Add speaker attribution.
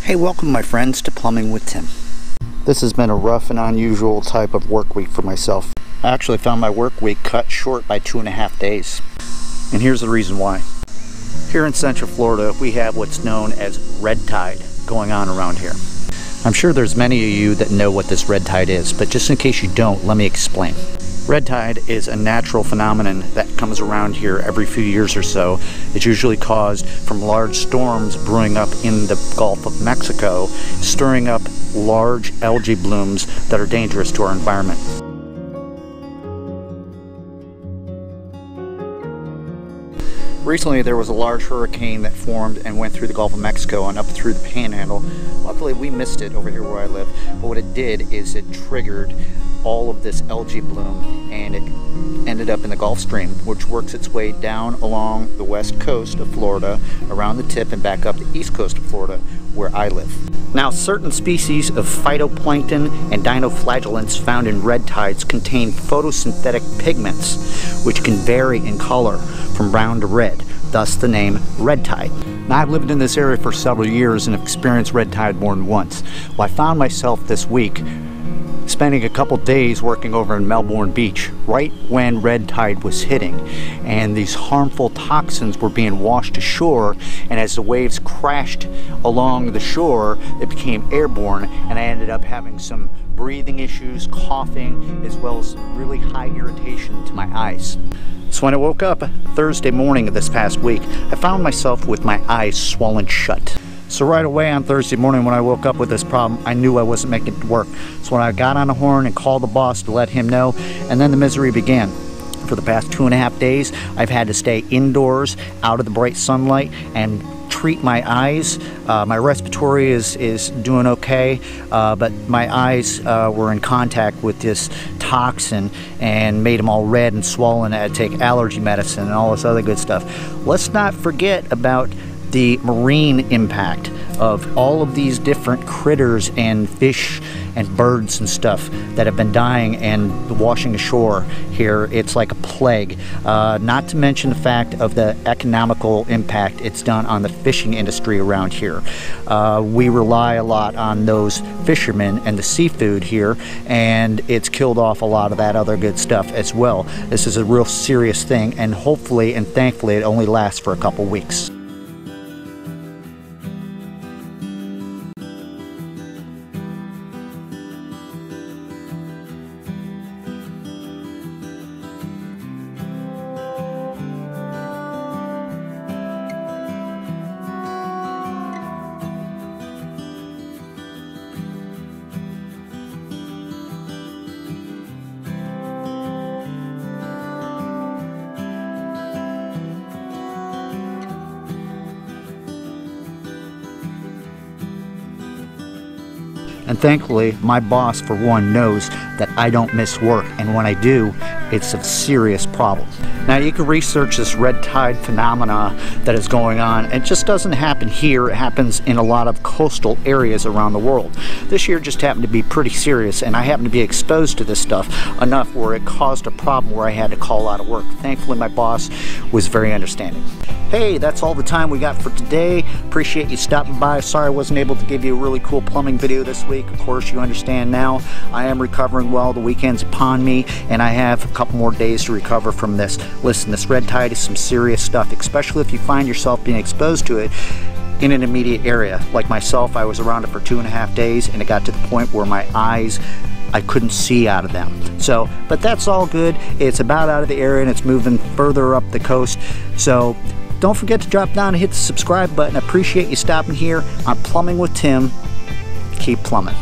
Speaker 1: Hey, welcome my friends to Plumbing with Tim. This has been a rough and unusual type of work week for myself. I actually found my work week cut short by 2.5 days. And here's the reason why. Here in Central Florida, we have what's known as red tide going on around here. I'm sure there's many of you that know what this red tide is, but just in case you don't, let me explain. Red tide is a natural phenomenon that comes around here every few years or so. It's usually caused from large storms brewing up in the Gulf of Mexico, stirring up large algae blooms that are dangerous to our environment. Recently there was a large hurricane that formed and went through the Gulf of Mexico and up through the Panhandle. Luckily we missed it over here where I live, but what it did is it triggered all of this algae bloom and it ended up in the Gulf Stream, which works its way down along the west coast of Florida, around the tip and back up the east coast of Florida where I live. Now, certain species of phytoplankton and dinoflagellants found in red tides contain photosynthetic pigments which can vary in color from brown to red, thus the name red tide. Now, I've lived in this area for several years and have experienced red tide more than once. Well, I found myself this week spending a couple days working over in Melbourne Beach right when red tide was hitting, and these harmful toxins were being washed ashore, and as the waves crashed along the shore it became airborne, and I ended up having some breathing issues, coughing, as well as really high irritation to my eyes. So when I woke up Thursday morning of this past week, I found myself with my eyes swollen shut. So right away on Thursday morning when I woke up with this problem, I knew I wasn't making it work. So when I got on the horn and called the boss to let him know, and then the misery began. For the past 2.5 days, I've had to stay indoors, out of the bright sunlight, and treat my eyes. My respiratory is doing okay, but my eyes were in contact with this toxin and made them all red and swollen. I had to take allergy medicine and all this other good stuff. Let's not forget about the marine impact of all of these different critters and fish and birds and stuff that have been dying and washing ashore here. It's like a plague. Not to mention the fact of the economical impact it's done on the fishing industry around here. We rely a lot on those fishermen and the seafood here, and it's killed off a lot of that other good stuff as well. This is a real serious thing, and hopefully and thankfully it only lasts for a couple weeks. And thankfully, my boss, for one, knows that I don't miss work, and when I do, it's a serious problem. Now, you can research this red tide phenomena that is going on. It just doesn't happen here. It happens in a lot of coastal areas around the world. This year just happened to be pretty serious, and I happened to be exposed to this stuff enough where it caused a problem where I had to call out of work. Thankfully, my boss was very understanding. Hey, that's all the time we got for today. Appreciate you stopping by. Sorry I wasn't able to give you a really cool plumbing video this week. Of course, you understand now. I am recovering well. The weekend's upon me, and I have a couple more days to recover from this. Listen, this red tide is some serious stuff, especially if you find yourself being exposed to it in an immediate area. Like myself, I was around it for 2.5 days, and it got to the point where my eyes, I couldn't see out of them. So, but that's all good. It's about out of the area, and it's moving further up the coast. So don't forget to drop down and hit the subscribe button. I appreciate you stopping here on Plumbing with Tim. Keep plumbing.